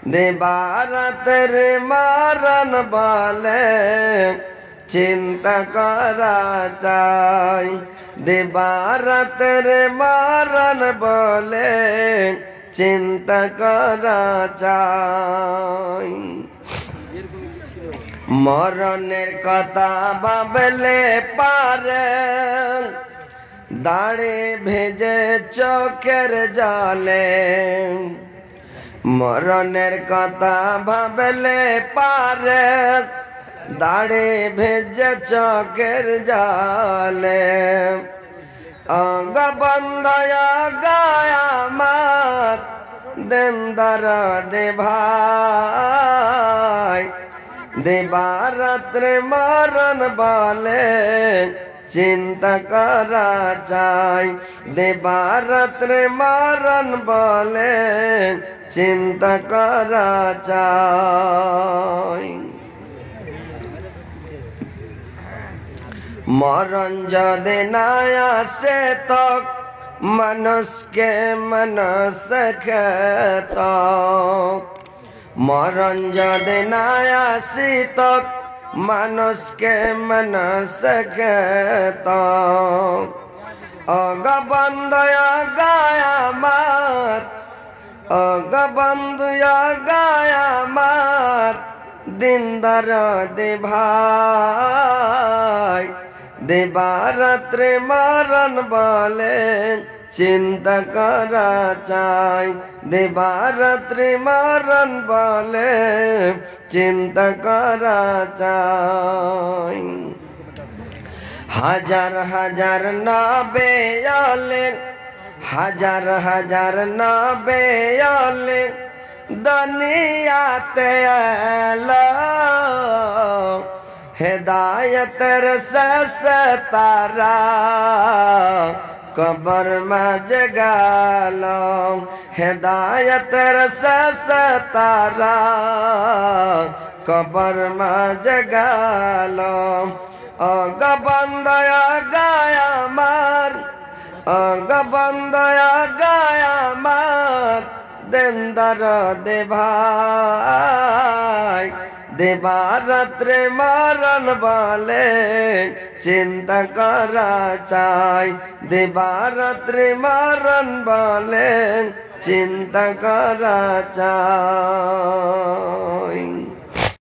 দিবারাতের মরণ বলে চিন্তা করা চাই। দিবারাতের মরণ বলে চিন্তা করা চাই। মরণের কথা ভাবলে পারে দাড়ি ভেজে চোখের জলে। মরণের কথা ভাবলে পারে দাড়ি ভেজে চোখের জলে। অঙ্গ বন্ধ গায় আমার দিনদার দে ভাই। দিবারাত্রে মরণ বলে চিন্তা করা চাই। দিবারাত্রে মরণ বলে চিন্তা করা চাই। মরণ যদি না আসে তো মানুষকে মানুষ খেত। মরণ যদি না আসি তো মানুষকে মানুষ খেত। অগ বন্ধু গায় আমার, অগ বন্ধু গায় আমার দিনদার দে ভাই। দিবারাত্রে মরণ বলে চিন্তা করা চাই। দিবারাত্রে মরণ বলে চিন্তা করা চাই। হাজার হাজার নবে আলে, হাজার হাজার নবে আলে দুনিয়াতে এলো। হেদায়তের শেষ তারা কবর মাঝ গেল। হেদায়তের শেষ তারা কবর মাঝ গেল। অগ বন্ধ গায় আমার, অগ বন্ধ গায় আমার দিনদার দে ভাই। দিবারাত্রে মরণ বলে চিন্তা করা চাই। দিবারাত্রে মরণ বলে চিন্তা করা চাই।